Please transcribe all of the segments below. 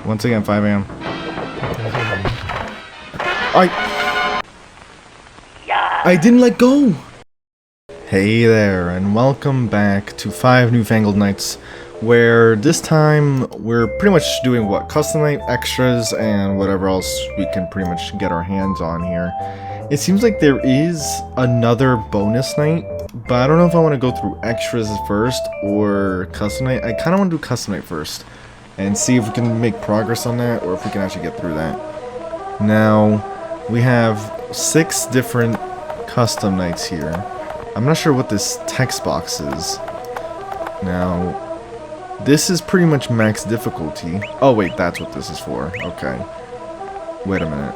Once again, 5 a.m. I didn't let go! Hey there, and welcome back to 5 New-Fangled Nights, where this time we're pretty much doing what? Custom night, extras, and whatever else we can pretty much get our hands on here. It seems like there is another bonus night, but I don't know if I want to go through extras first or custom night. I kind of want to do custom night first and see if we can make progress on that or if we can actually get through that. Now, we have 6 different custom nights here. I'm not sure what this text box is. Now, this is pretty much max difficulty. Oh wait, that's what this is for. Okay. Wait a minute.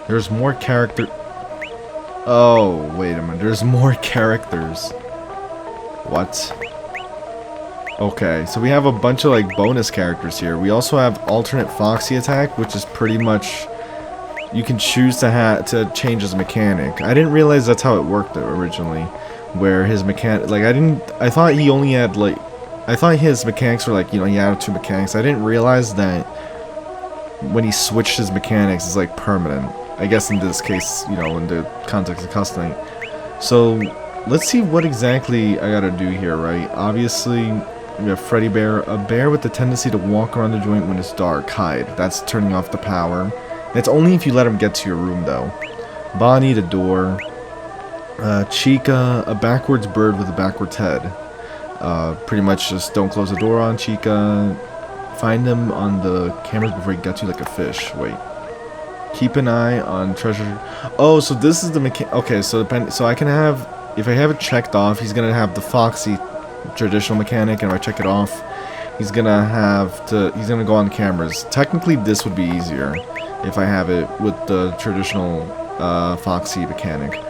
There's more character... Oh, wait a minute. There's more characters. What? Okay, so we have a bunch of like bonus characters here. We also have alternate Foxy attack, which is pretty much... You can choose to change his mechanic. I didn't realize that's how it worked originally. Where his mechanic... Like, I thought he only had like... I thought his mechanics were like, you know, he had 2 mechanics. I didn't realize that when he switched his mechanics, it's like permanent. I guess in this case, you know, in the context of custom night. So, let's see what exactly I gotta do here, right? Obviously, we have Freddy Bear. A bear with the tendency to walk around the joint when it's dark. Hide. That's turning off the power. It's only if you let him get to your room, though. Bonnie, the door. Chica, a backwards bird with a backwards head. Pretty much just don't close the door on Chica. Find him on the cameras before he gets you like a fish. Wait. Keep an eye on treasure. Oh, so this is the mechanic. Okay, so so I can have, if I have it checked off, he's gonna have the Foxy traditional mechanic, and if I check it off, he's gonna go on the cameras. Technically, this would be easier if I have it with the traditional Foxy mechanic.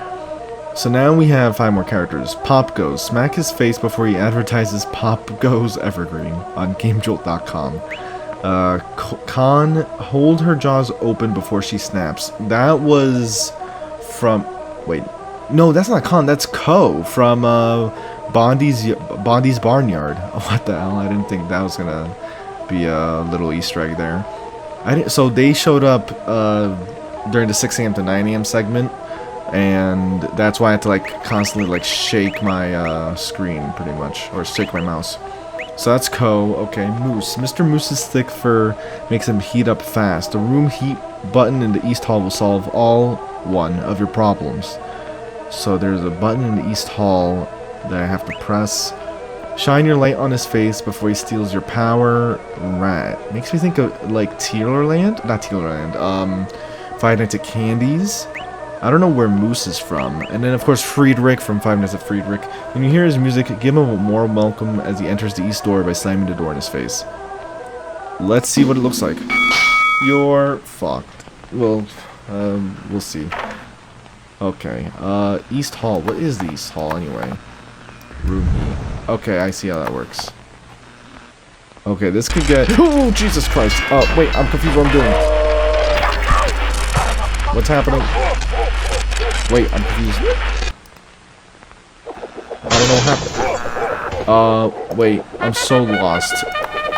So now we have 5 more characters. Pop Goes. Smack his face before he advertises Pop Goes Evergreen on GameJolt.com. Con, hold her jaws open before she snaps. That was from... Wait. No, that's not Con. That's Ko from Bondi's Barnyard. What the hell? I didn't think that was gonna be a little Easter egg there. So they showed up during the 6 a.m. to 9 a.m. segment. And that's why I had to like constantly like shake my screen pretty much, or shake my mouse. So that's Ko. Okay, Moose. Mr. Moose's thick fur makes him heat up fast. The room heat button in the East Hall will solve all one of your problems. So there's a button in the East Hall that I have to press. Shine your light on his face before he steals your power. Rat. Makes me think of like Tealerland? Not Tealerland. Five Nights at Candy's. I don't know where Moose is from. And then, of course, Friedrich from Five Nights at Friedrich. When you hear his music, give him a warm welcome as he enters the east door by slamming the door in his face. Let's see what it looks like. You're fucked. Well, we'll see. Okay, East Hall. What is the East Hall, anyway? Room heat. Okay, I see how that works. Okay, this could get... Oh, Jesus Christ! Wait, I'm confused what I'm doing. What's happening? Wait, I'm confused. I don't know what happened. Wait, I'm so lost.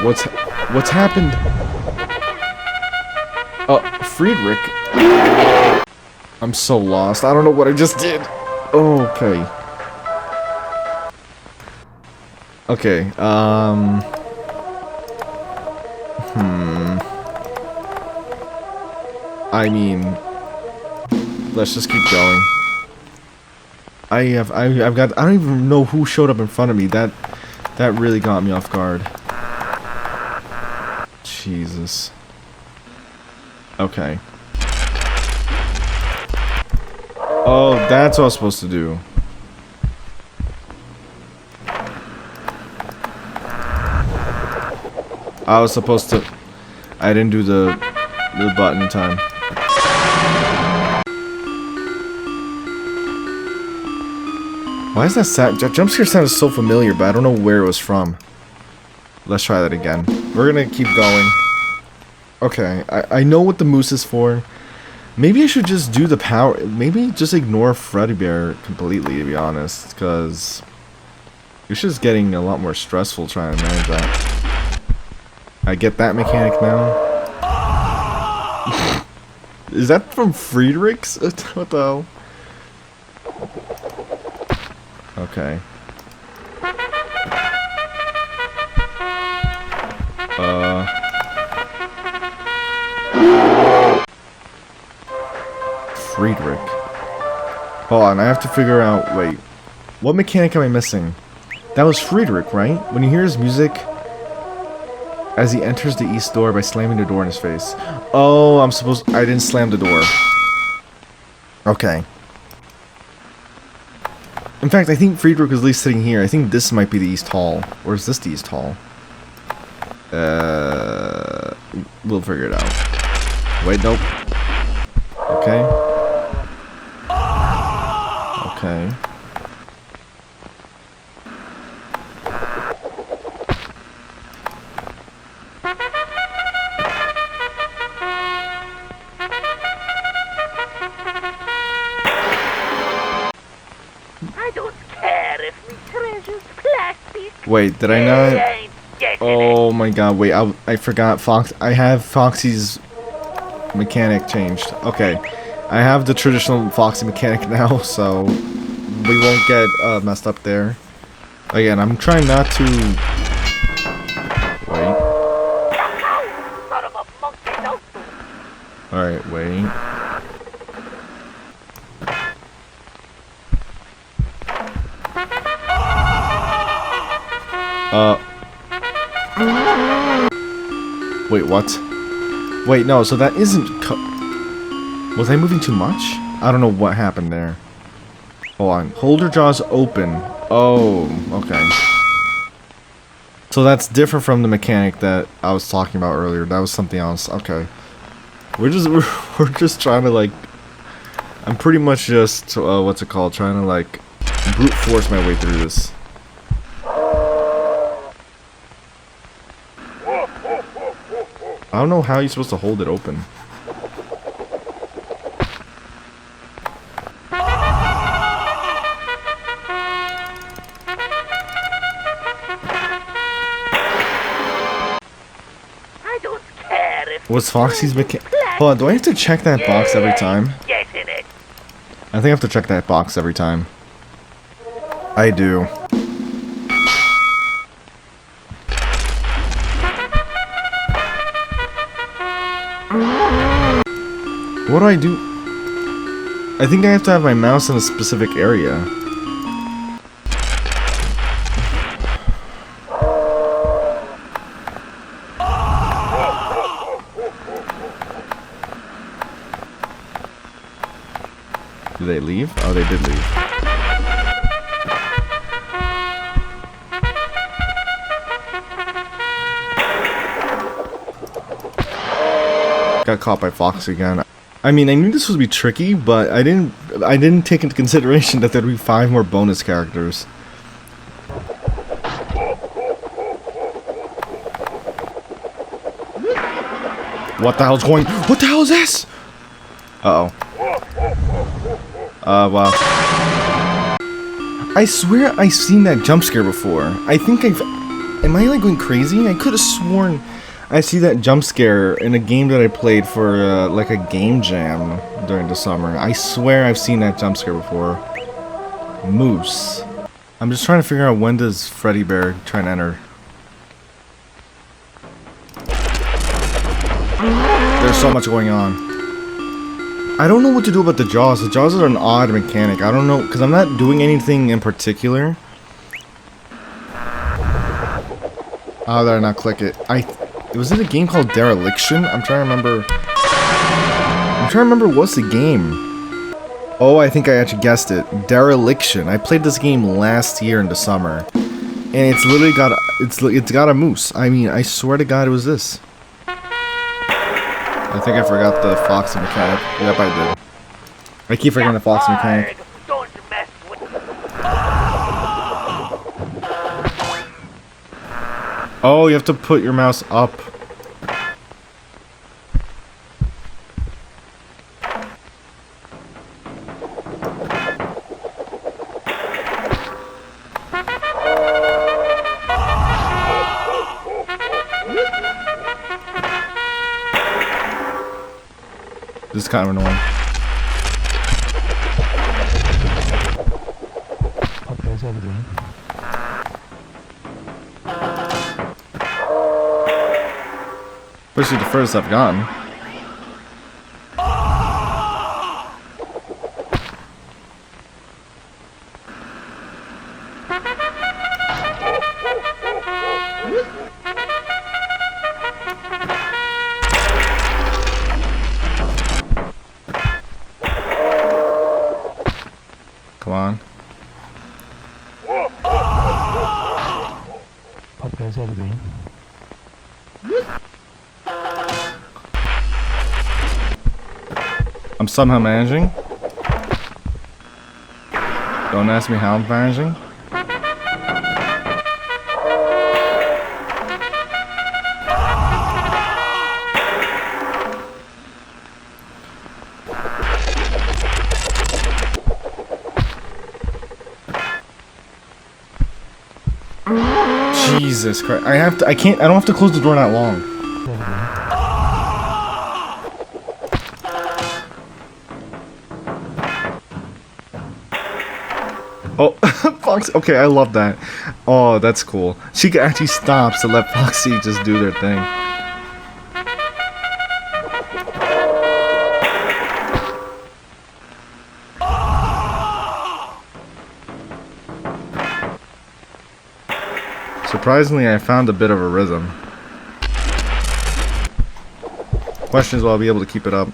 What's happened? Friedrich? I'm so lost. I don't know what I just did. Okay. Okay, I mean... Let's just keep going. I don't even know who showed up in front of me. That really got me off guard. Jesus. Okay. Oh, that's what I was supposed to do. I was supposed to... I didn't do the button in time. Why is that jump scare sounded so familiar, but I don't know where it was from. Let's try that again. We're gonna keep going. Okay, I know what the moose is for. Maybe I should just do the power. Maybe just ignore Freddy Bear completely, to be honest, because it's just getting a lot more stressful trying to manage that. I get that mechanic now. Is that from Friedrich's? What the hell? Okay. Friedrich. Hold on, I have to figure out, wait. What mechanic am I missing? That was Friedrich, right? When you hear his music as he enters the east door by slamming the door in his face. Oh, I didn't slam the door. Okay. In fact, I think Friedrich is at least sitting here. I think this might be the East Hall. Or is this the East Hall? We'll figure it out. Wait, nope. Okay. Okay. I don't care if me treasure's plastic. Wait, did I not? Oh my god, wait, I forgot Fox. I have Foxy's mechanic changed. Okay. I have the traditional Foxy mechanic now, so we won't get messed up there. Again, I'm trying not to... Wait. Alright, wait. Wait, what? Wait, no, so that isn't was I moving too much? I don't know what happened there. Hold on. Hold your jaws open. Oh, okay. So that's different from the mechanic that I was talking about earlier. That was something else. Okay. We're just trying to, like... I'm pretty much just, what's it called? Trying to, like, brute force my way through this. I don't know how you're supposed to hold it open. I don't care if What's Foxy's mechanic? Hold on, do I have to check that box every time? get in it. I think I have to check that box every time. I do. What do I do? I think I have to have my mouse in a specific area. Did they leave? Oh, they did leave. Got caught by Fox again. I mean, I knew this would be tricky, but I didn't take into consideration that there'd be 5 more bonus characters. What the hell's going? What the hell is this? Uh-oh. Wow. I swear I've seen that jump scare before. I think am I like going crazy? I could have sworn I see that jump scare in a game that I played for like a game jam during the summer. I swear I've seen that jump scare before. Moose. I'm just trying to figure out, when does Freddy Bear try and enter? There's so much going on. I don't know what to do about the jaws. The jaws are an odd mechanic. I don't know, because I'm not doing anything in particular. How did I not click it? Was it a game called Dereliction? I'm trying to remember what's the game. Oh, I think I actually guessed it. Dereliction. I played this game last year in the summer, and it's literally got it's got a moose. I mean, I swear to God, it was this. I think I forgot the Foxy mechanic. Yep, I did. I keep forgetting the Foxy mechanic. Don't mess with Oh, you have to put your mouse up. This is kind of annoying. Especially the furthest I've gone. Come on. I'm somehow managing. Don't ask me how I'm managing. Jesus Christ. I don't have to close the door that long. Oh, Foxy. Okay, I love that. Oh, that's cool. She actually stops to let Foxy just do their thing. Surprisingly, I found a bit of a rhythm. Question is, will I be able to keep it up?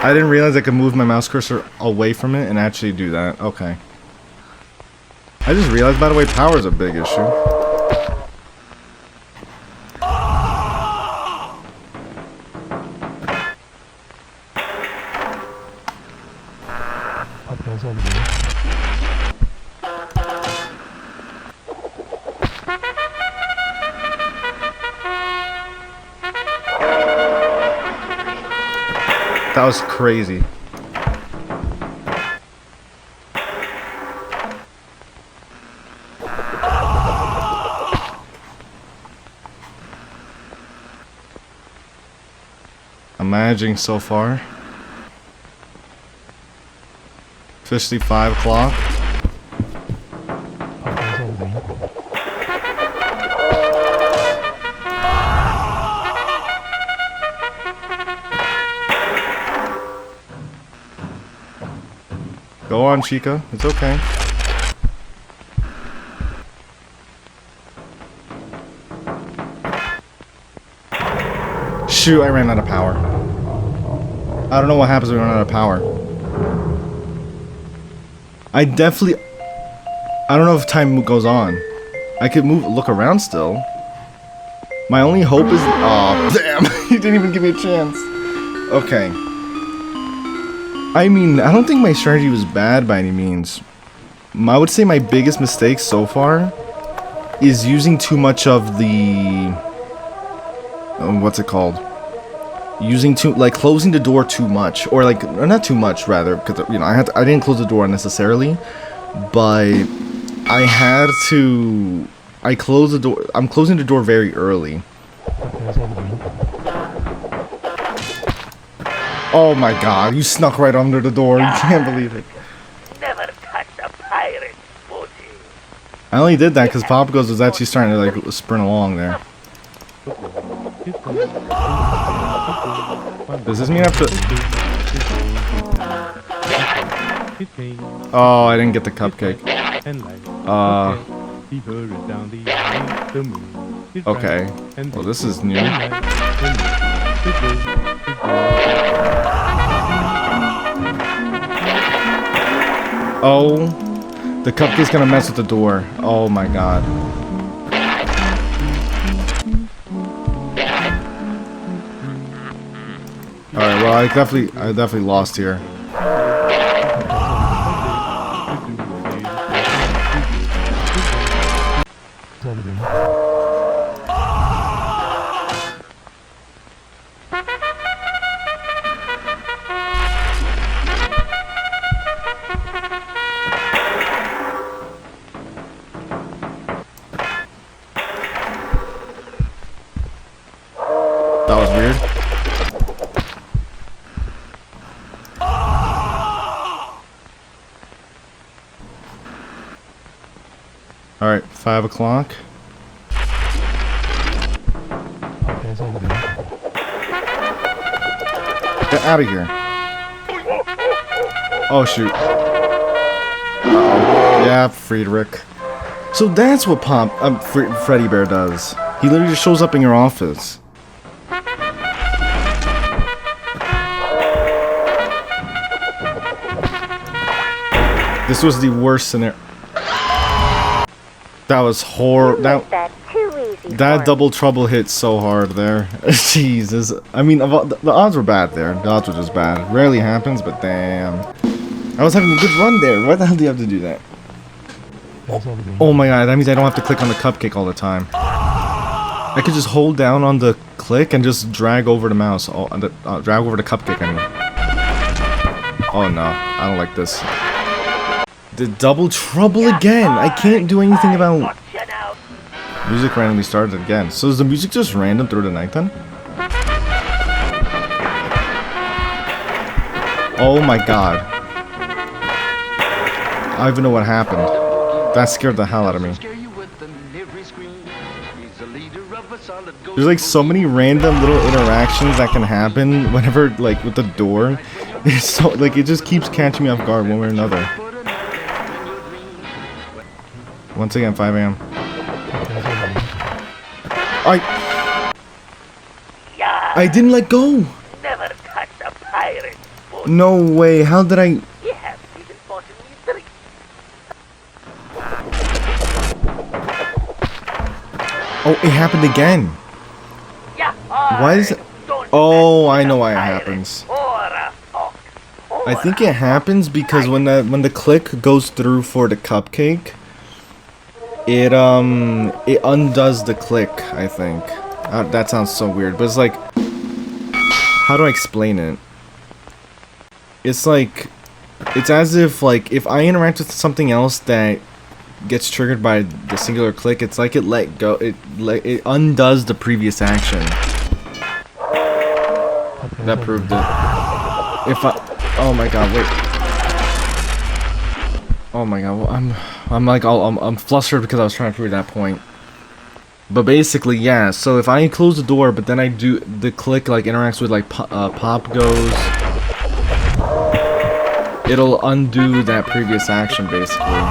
I didn't realize I could move my mouse cursor away from it and actually do that. Okay. I just realized, by the way, power is a big issue. That was crazy. I'm managing so far. Officially 5 o'clock. Go on, Chica. It's okay. Shoot, I ran out of power. I don't know what happens when we run out of power. I don't know if time goes on. I could look around still. My only hope is, oh, damn, he didn't even give me a chance. Okay. I mean, I don't think my strategy was bad by any means. I would say my biggest mistake so far is using too much of the, what's it called? Closing the door too much, or not too much rather, because you know I didn't close the door unnecessarily, but I closed the door. I'm closing the door very early. Oh my God! You snuck right under the door. You can't believe it. Never touch a pirate's booty. I only did that because Pop Goes was actually starting to sprint along there. Does this mean I have to? Oh, I didn't get the cupcake. Okay. Well, this is new. Oh, the cupcake's gonna mess with the door. Oh my God. Alright, well, I definitely lost here. That was weird. Alright, 5 o'clock. Get out of here. Oh shoot. Uh-oh. Yeah, Friedrich. So that's what Freddy Bear does. He literally just shows up in your office. This was the worst scenario. That was horrible. That double trouble hit so hard there. Jesus. I mean, the odds were bad there. The odds were just bad. Rarely happens, but damn. I was having a good run there. Why the hell do you have to do that? Oh my god, that means I don't have to click on the cupcake all the time. I could just hold down on the click and just drag over the mouse. Drag over the cupcake, I mean. Oh no, I don't like this. The double trouble again. I can't do anything about... Music randomly started again. So is the music just random through the night then? Oh my god. I don't even know what happened. That scared the hell out of me. There's like so many random little interactions that can happen whenever, like, with the door. It's so, like, it just keeps catching me off guard one way or another. Once again, 5 a.m. I didn't let go. Never touch a pirate. No way. How did I? You have even fought in history. Oh, it happened again. Why is it? Oh, I know why it happens. I think it happens because when the click goes through for the cupcake, it undoes the click, I think. That sounds so weird, but it's like, how do I explain it? It's like, it's as if, like, if I interact with something else that gets triggered by the singular click, it's like it let go, it undoes the previous action. That proved it. Oh my god, wait. Oh my god, well, I'm flustered because I was trying to prove that point. But basically, yeah, so if I close the door, but then I do, the click, like, interacts with, like, pop goes, it'll undo that previous action, basically.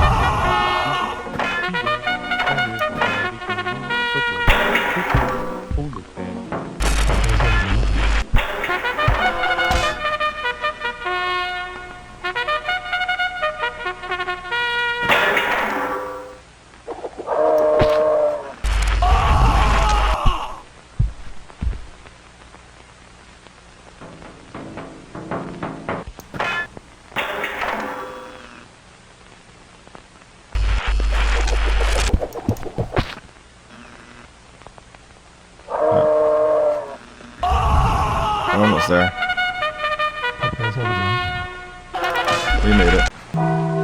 I'm almost there. We made it.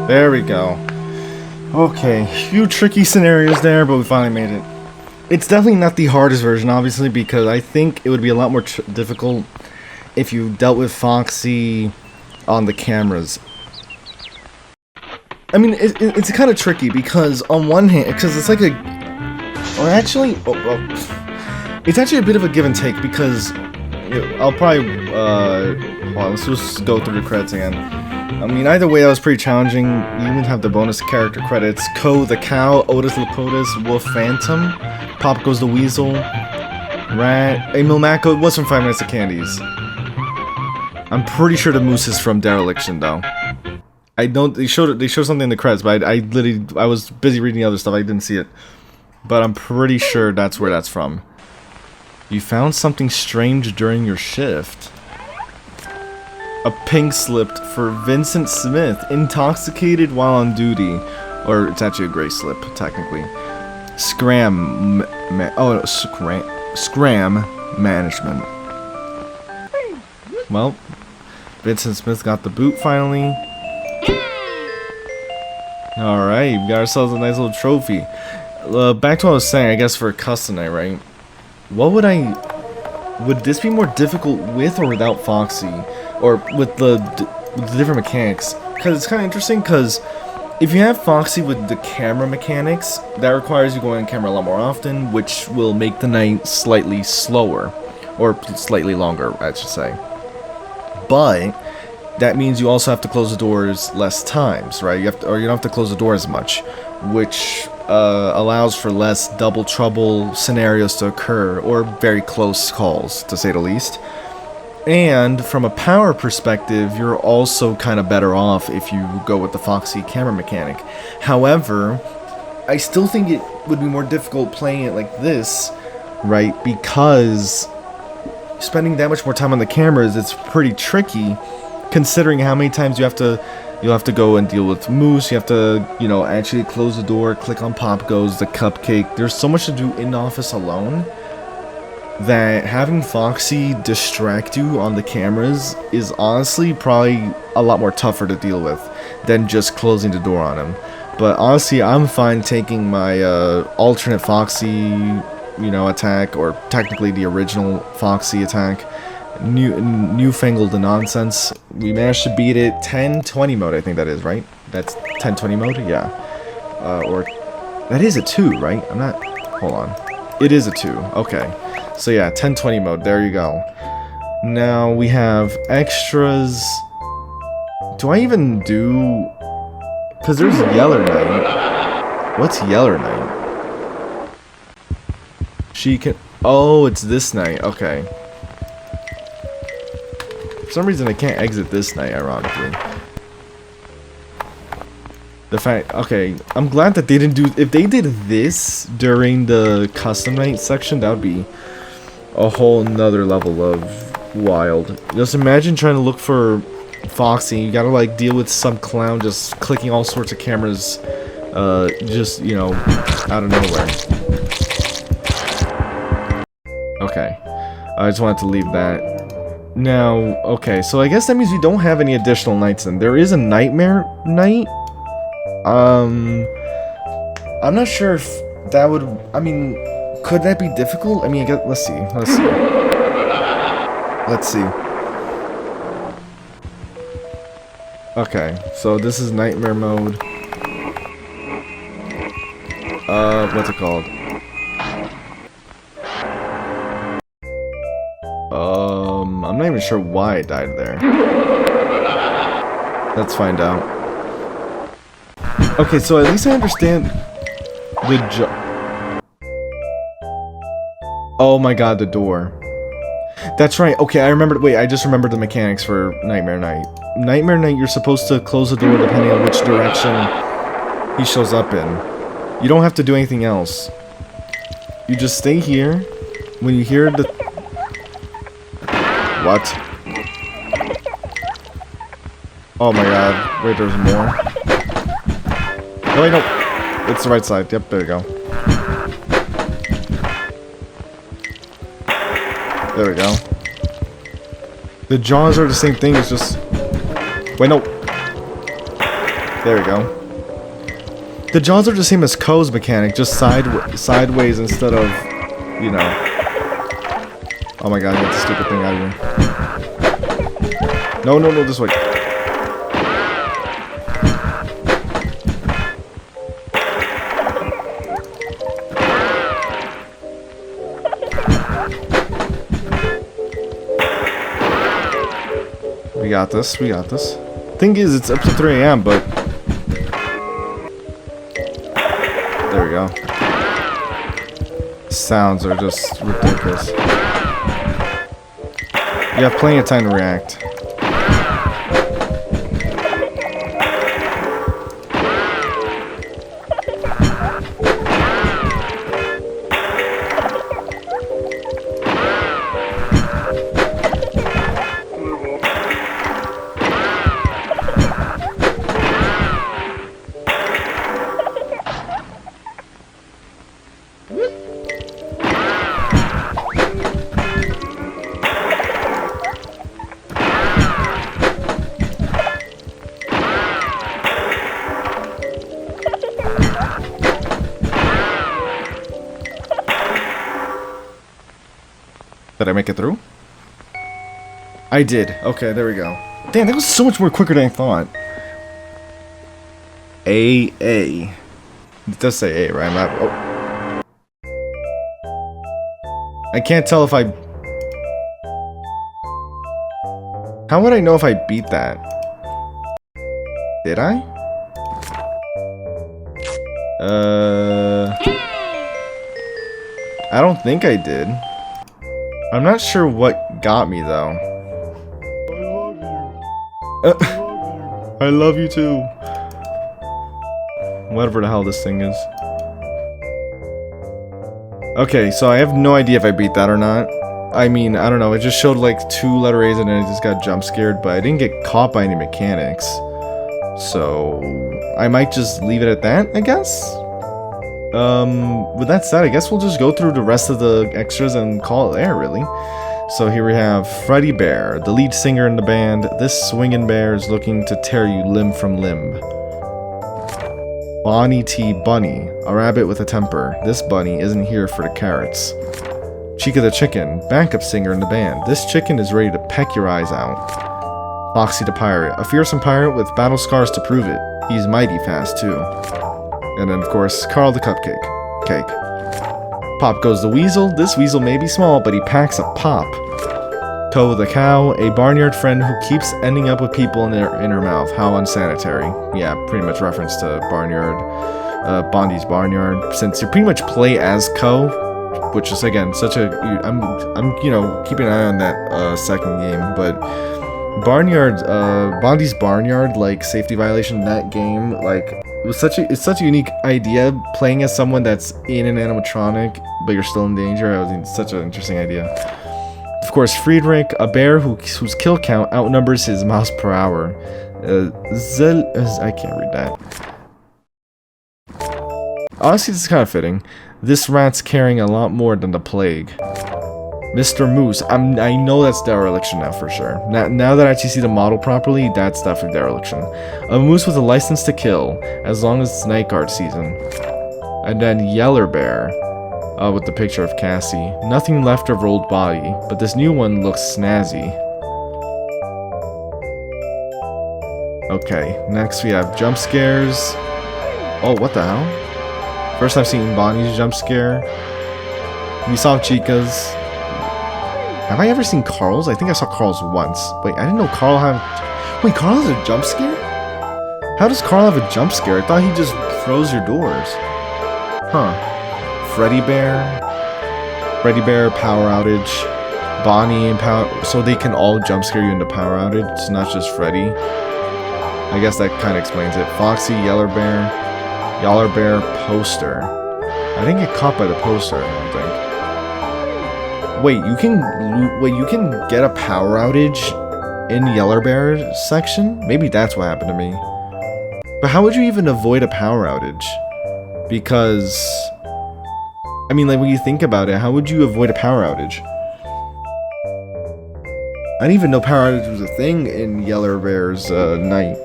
There we go. Okay, few tricky scenarios there, but we finally made it. It's definitely not the hardest version, obviously, because I think it would be a lot more difficult if you dealt with Foxy on the cameras. I mean, it's kind of tricky because on one hand, because it's like a... Or actually... it's actually a bit of a give and take because... I'll probably, hold on, let's just go through the credits again. I mean, either way, that was pretty challenging. You even have the bonus character credits. Ko the Cow, Otis Lapotis, Wolf Phantom, Pop Goes the Weasel, Rat, Emil Mako. It was from 5 Minutes of Candies. I'm pretty sure the moose is from Dereliction, though. I don't, they showed something in the credits, but I was busy reading the other stuff, I didn't see it. But I'm pretty sure that's where that's from. You found something strange during your shift. A pink slip for Vincent Smith, intoxicated while on duty. Or it's actually a gray slip, technically. Scram management. Well, Vincent Smith got the boot finally. Alright, we got ourselves a nice little trophy. Back to what I was saying, I guess for a custom night, right? What would I... would this be more difficult with or without Foxy? Or with the different mechanics? Because it's kind of interesting, because if you have Foxy with the camera mechanics, that requires you going on camera a lot more often, which will make the night slightly slower. Or slightly longer, I should say. But that means you also have to close the doors less times, right? You don't have to close the door as much, which allows for less double trouble scenarios to occur, or very close calls, to say the least. And from a power perspective, you're also kind of better off if you go with the Foxy camera mechanic. However, I still think it would be more difficult playing it like this, right? Because spending that much more time on the cameras, it's pretty tricky, considering how many times you'll have to go and deal with Moose. You have to, actually close the door, click on Pop Goes, the cupcake. There's so much to do in office alone that having Foxy distract you on the cameras is honestly probably a lot more tougher to deal with than just closing the door on him. But honestly, I'm fine taking my alternate Foxy, attack, or technically the original Foxy attack. New-Fangled the nonsense. We managed to beat it 10-20 mode, I think that is, right? That's 10-20 mode? Yeah. Or that is a 2, right? Hold on. It is a 2. Okay. So yeah, 10-20 mode. There you go. Now we have extras. Do I even do... Because there's Yeller Night. What's Yeller Night? She can... Oh, it's this night. Okay. For some reason I can't exit this night, ironically. Okay, I'm glad that they didn't do... If they did this during the custom night section, that would be a whole nother level of wild. Just imagine trying to look for Foxy. You gotta, deal with some clown just clicking all sorts of cameras, just, out of nowhere. Okay. I just wanted to leave that. Now, okay, so I guess that means we don't have any additional nights then. There is a Nightmare Night. I'm not sure if that would... I mean, could that be difficult? I mean, let's see. Let's see. Okay, so this is Nightmare mode. What's it called? I'm not even sure why I died there. Let's find out. Okay, so at least I understand the Oh my god, the door. That's right. Okay, I remembered. Wait, I just remembered the mechanics for Nightmare Night. Nightmare Night, you're supposed to close the door depending on which direction he shows up in. You don't have to do anything else. You just stay here. When you hear the... What? Oh my god. Wait, there's more. No, wait, no. It's the right side. Yep, there we go. There we go. The jaws are the same thing, it's just... Wait, no. There we go. The jaws are the same as Ko's mechanic, just sideways instead of, you know... Oh my god, get the stupid thing out of here. No, no, no, this way. We got this, we got this. Thing is, it's up to 3 AM, but... There we go. Sounds are just ridiculous. You have plenty of time to react. Did I make it through? I did. Okay, there we go. Damn, that was so much more quicker than I thought. A. It does say A, right? I'm not, oh. I can't tell if I... How would I know if I beat that? Did I? I don't think I did. I'm not sure what got me, though. I love you too. Whatever the hell this thing is. Okay, so I have no idea if I beat that or not. I mean, I don't know, it just showed like 2 letter A's and then I just got jump scared, but I didn't get caught by any mechanics. So, I might just leave it at that, I guess? With that said, I guess we'll just go through the rest of the extras and call it there, really. So here we have Freddy Bear, the lead singer in the band. This swinging bear is looking to tear you limb from limb. Bonnie T. Bunny, a rabbit with a temper. This bunny isn't here for the carrots. Chica the Chicken, backup singer in the band. This chicken is ready to peck your eyes out. Foxy the Pirate, a fearsome pirate with battle scars to prove it. He's mighty fast, too. And then, of course, Carl the Cupcake. Cake. Pop Goes the Weasel. This weasel may be small, but he packs a pop. Toe the Cow, a barnyard friend who keeps ending up with people in her mouth. How unsanitary. Yeah, pretty much reference to Barnyard, Bondi's Barnyard. Since you pretty much play as Co, which is, again, such a... I'm you know, keeping an eye on that second game, but... Barnyard, Bondi's Barnyard, like, safety violation in that game, like... It's such a unique idea, playing as someone that's in an animatronic, but you're still in danger. I was such an interesting idea. Of course, Friedrich, a bear whose kill count outnumbers his miles per hour. I can't read that. Honestly, this is kind of fitting. This rat's carrying a lot more than the plague. Mr. Moose, I know that's dereliction now for sure. Now that I actually see the model properly, that's definitely dereliction. A moose with a license to kill, as long as it's night guard season. And then Yeller Bear, with the picture of Cassie. Nothing left of her old body, but this new one looks snazzy. Okay, next we have jump scares. Oh, what the hell? First I've seen Bonnie's jump scare. We saw Chica's. Have I ever seen Carl's? I think I saw Carl's once. Wait, I didn't know Carl had... Wait, Carl has a jump scare? How does Carl have a jump scare? I thought he just froze your doors. Huh. Freddy Bear, Power Outage, Bonnie and Power... So they can all jump scare you into Power Outage, it's not just Freddy. I guess that kind of explains it. Foxy, Yeller Bear, Poster. I didn't get caught by the poster, I don't think. Wait, you can get a power outage in Yeller Bear section? Maybe that's what happened to me. But how would you even avoid a power outage? Because... I mean, like, when you think about it, how would you avoid a power outage? I didn't even know power outage was a thing in Yeller Bear's night.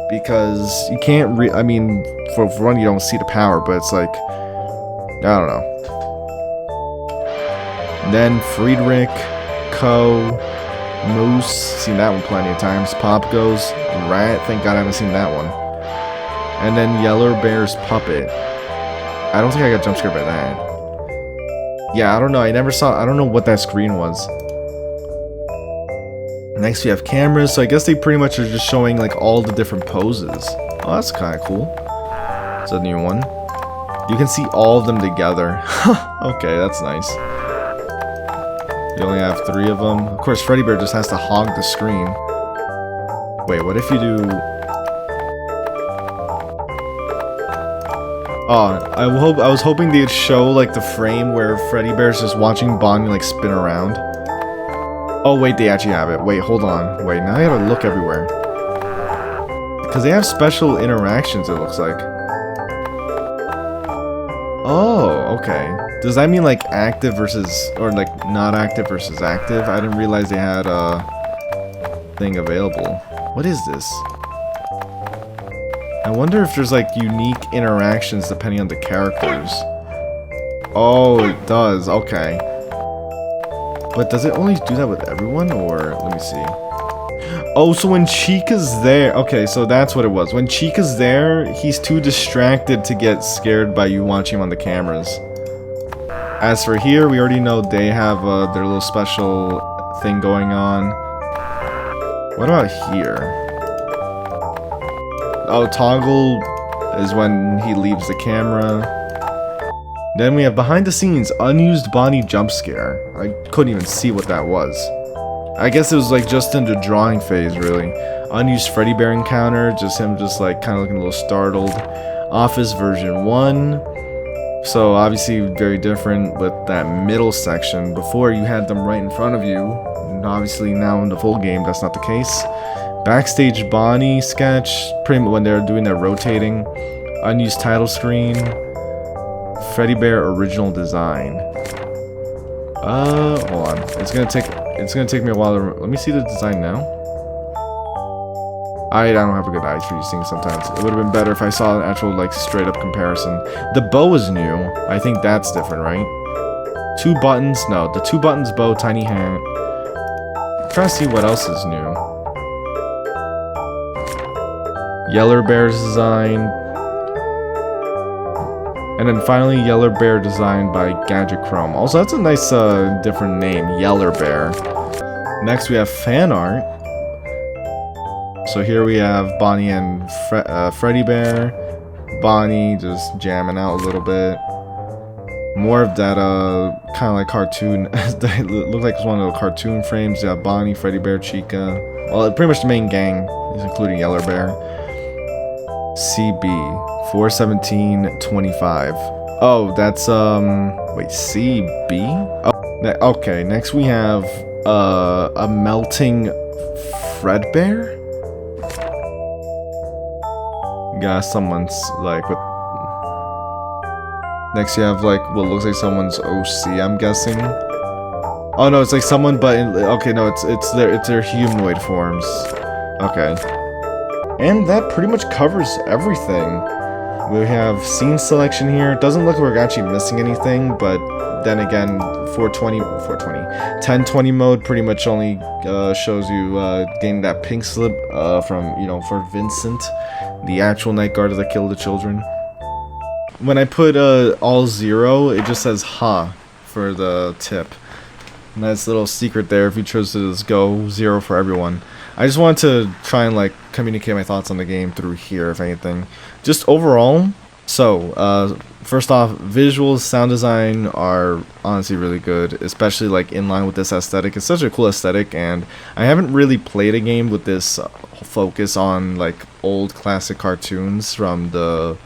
Because you can't I mean, for one, you don't see the power, but it's like... I don't know. Then Friedrich, Co, Moose, seen that one plenty of times. Pop Goes, Rat, thank God I haven't seen that one. And then Yeller Bear's Puppet. I don't think I got jump scared by that. Yeah, I don't know, I don't know what that screen was. Next we have cameras, so I guess they pretty much are just showing like all the different poses. Oh, that's kind of cool. It's a new one. You can see all of them together. Okay, that's nice. You only have 3 of them. Of course, Freddy Bear just has to hog the screen. Wait, what if you do... Oh, I was hoping they'd show, like, the frame where Freddy Bear's just watching Bonnie, like, spin around. Oh, wait, they actually have it. Wait, hold on. Wait, now I gotta look everywhere. Because they have special interactions, it looks like. Oh, okay. Does that mean, like, active versus... Or, like, not active versus active? I didn't realize they had a thing available. What is this? I wonder if there's, like, unique interactions depending on the characters. Oh, it does. Okay. But does it only do that with everyone, or let me see. Oh, so when Chica's there, okay, so that's what it was. When Chica's there, he's too distracted to get scared by you watching him on the cameras. As for here, we already know they have their little special thing going on. What about here? Oh, toggle is when he leaves the camera. Then we have behind the scenes, unused Bonnie jump scare. I couldn't even see what that was. I guess it was like just in the drawing phase, really. Unused Freddy Bear encounter, just him just like kind of looking a little startled. Office version 1. So obviously very different with that middle section. Before you had them right in front of you. And obviously now in the full game that's not the case. Backstage Bonnie sketch, pretty much when they're doing their rotating. Unused title screen. Freddy Bear original design. Hold on. It's gonna take me a while to. Let me see the design now. I don't have a good eye for these things sometimes. It would have been better if I saw an actual like straight up comparison. The bow is new. I think that's different, right? 2 buttons. No, the 2 buttons bow, tiny hat. I'm trying to see what else is new. Yeller Bear's design. And then finally, Yeller Bear designed by Gadget Chrome. Also, that's a nice, different name, Yeller Bear. Next, we have fan art. So here we have Bonnie and Freddy Bear. Bonnie just jamming out a little bit. More of that, kind of like cartoon. It looked like it's one of the cartoon frames. You have Bonnie, Freddy Bear, Chica. Well, pretty much the main gang, including Yeller Bear. CB. 41725. Oh, that's wait, CB? Oh, okay. Next we have a melting Fredbear. Got someone's like with. Next you have like what looks like someone's OC. I'm guessing. Oh no, it's like someone, but okay, no, it's their humanoid forms. Okay. And that pretty much covers everything. We have scene selection here. It doesn't look like we're actually missing anything, but then again, 1020 mode pretty much only shows you getting that pink slip from, for Vincent, the actual night guard that killed the children. When I put all 0, it just says ha for the tip. Nice little secret there if you chose to just go 0 for everyone. I just wanted to try and like communicate my thoughts on the game through here, if anything. Just overall, so first off, visuals, sound design are honestly really good, especially like in line with this aesthetic. It's such a cool aesthetic, and I haven't really played a game with this focus on like old classic cartoons from the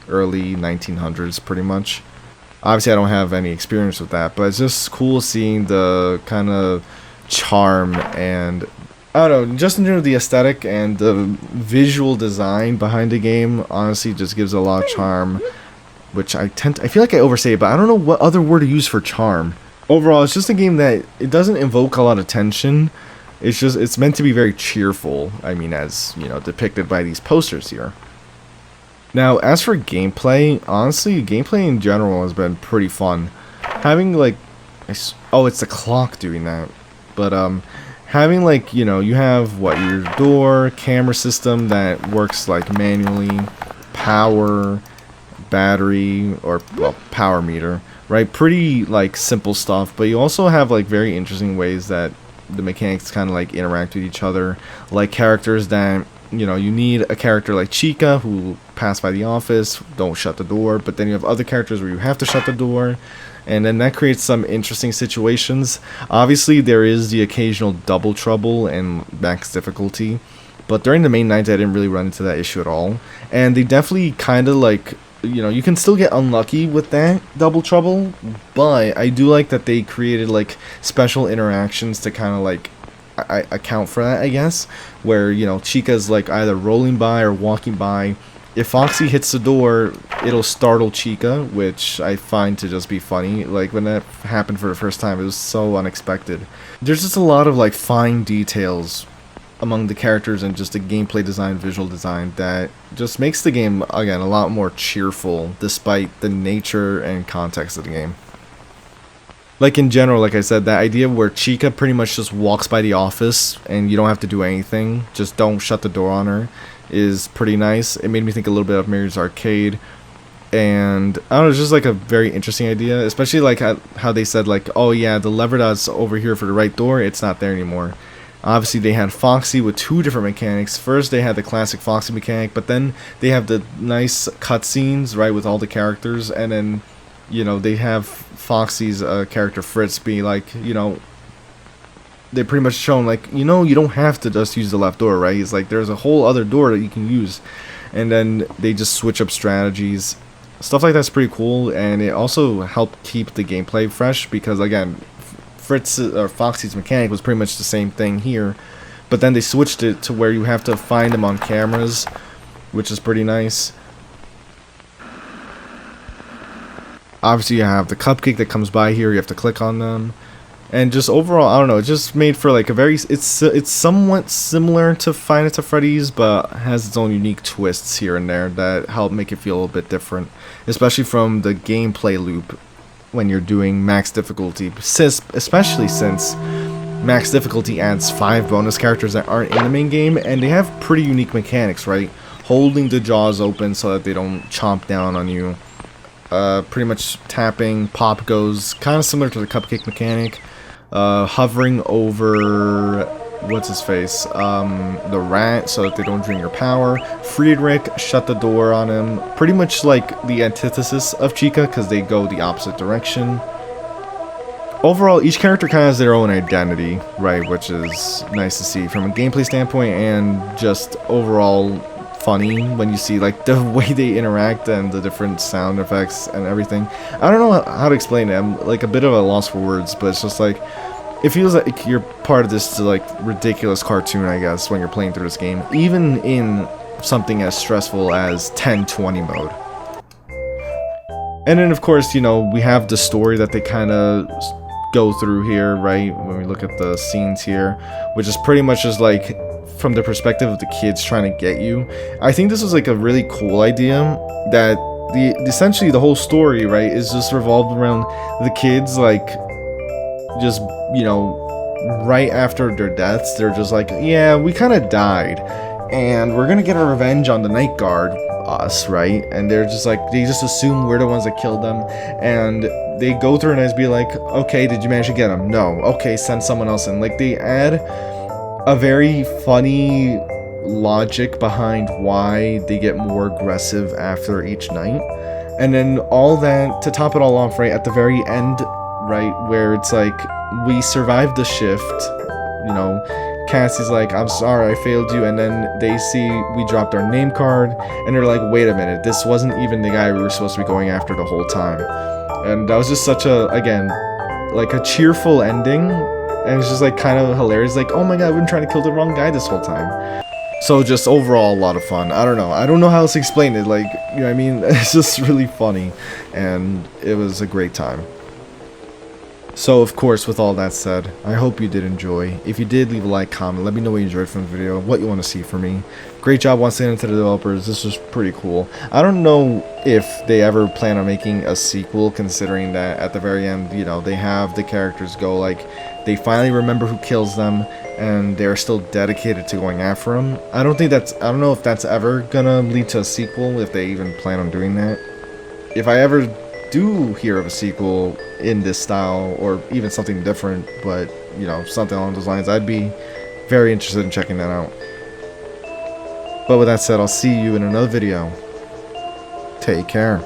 early 1900s, pretty much. Obviously, I don't have any experience with that, but it's just cool seeing the kind of charm and I don't know, just in terms of the aesthetic and the visual design behind the game, honestly just gives a lot of charm, which I feel like I oversay it, but I don't know what other word to use for charm. Overall, it's just a game that it doesn't invoke a lot of tension. It's meant to be very cheerful, I mean, as, depicted by these posters here. Now, as for gameplay, honestly, gameplay in general has been pretty fun. Having, like, oh, it's the clock doing that, but, having, like, you have, your door, camera system that works, like, manually, power, battery, or, well, power meter, right? Pretty, like, simple stuff, but you also have, like, very interesting ways that the mechanics kind of, like, interact with each other, like characters that, you need a character like Chica who pass by the office, don't shut the door, but then you have other characters where you have to shut the door. And then that creates some interesting situations. Obviously, there is the occasional double trouble and max difficulty. But during the main nights, I didn't really run into that issue at all. And they definitely kind of like, you can still get unlucky with that double trouble. But I do like that they created like special interactions to kind of like account for that, I guess. Where, Chica's like either rolling by or walking by. If Foxy hits the door, it'll startle Chica, which I find to just be funny. Like, when that happened for the first time, it was so unexpected. There's just a lot of, like, fine details among the characters and just the gameplay design, visual design, that just makes the game, again, a lot more cheerful, despite the nature and context of the game. Like in general, like I said, that idea where Chica pretty much just walks by the office and you don't have to do anything, just don't shut the door on her, is pretty nice. It made me think a little bit of Mario's Arcade, and I don't know, it's just like a very interesting idea, especially like how they said like, oh yeah, the lever that's over here for the right door, it's not there anymore. Obviously they had Foxy with two different mechanics. First they had the classic Foxy mechanic, but then they have the nice cutscenes, right, with all the characters, and then, you know, they have Foxy's character Fritz be like, you know, they pretty much shown like, you know, you don't have to just use the left door, right? It's like there's a whole other door that you can use, and then they just switch up strategies. Stuff like that's pretty cool, and it also helped keep the gameplay fresh because again, Fritz or Foxy's mechanic was pretty much the same thing here, but then they switched it to where you have to find him on cameras, which is pretty nice. Obviously you have the cupcake that comes by here, you have to click on them, and just overall, I don't know, it just made for like a very, it's somewhat similar to Five Nights at Freddy's, but has its own unique twists here and there that help make it feel a little bit different, especially from the gameplay loop when you're doing max difficulty, especially since max difficulty adds 5 bonus characters that aren't in the main game, and they have pretty unique mechanics, right? Holding the jaws open so that they don't chomp down on you. Pretty much tapping, pop goes, kind of similar to the cupcake mechanic. Hovering over, what's his face, the rat, so that they don't drain your power. Friedrich, shut the door on him. Pretty much like the antithesis of Chica, because they go the opposite direction. Overall, each character kind of has their own identity, right, which is nice to see from a gameplay standpoint, and just overall funny when you see like the way they interact and the different sound effects and everything. I don't know how to explain it. I'm like a bit of a loss for words, but it's just like it feels like you're part of this like ridiculous cartoon, I guess, when you're playing through this game, even in something as stressful as 1020 mode. And then of course, you know, we have the story that they kind of go through here, right, when we look at the scenes here, which is pretty much just like from the perspective of the kids trying to get you. I think this was like a really cool idea, that essentially the whole story, right, is just revolved around the kids, like, just, you know, right after their deaths, they're just like, yeah, we kind of died, and we're gonna get our revenge on the night guard, us, right? And they're just like, they just assume we're the ones that killed them, and they go through and just be like, okay, did you manage to get them? No. Okay, send someone else in. Like, they add a very funny logic behind why they get more aggressive after each night. And then all that, to top it all off, right, at the very end, right, where it's like, we survived the shift, you know, Cassie's like, I'm sorry, I failed you, and then they see we dropped our name card, and they're like, wait a minute, this wasn't even the guy we were supposed to be going after the whole time. And that was just such a, again, like a cheerful ending. And it's just like kind of hilarious, like, oh my god, I've been trying to kill the wrong guy this whole time. So just overall a lot of fun. I don't know how else to explain it, like, you know what I mean? It's just really funny, and it was a great time. So of course, with all that said, I hope you did enjoy. If you did, leave a like, comment, let me know what you enjoyed from the video, what you want to see from me. Great job once again to the developers, this was pretty cool. I don't know if they ever plan on making a sequel, considering that at the very end, you know, they have the characters go like, they finally remember who kills them, and they're still dedicated to going after them. I don't know if that's ever gonna lead to a sequel, if they even plan on doing that. If I ever do hear of a sequel in this style, or even something different, but, you know, something along those lines, I'd be very interested in checking that out. But with that said, I'll see you in another video. Take care.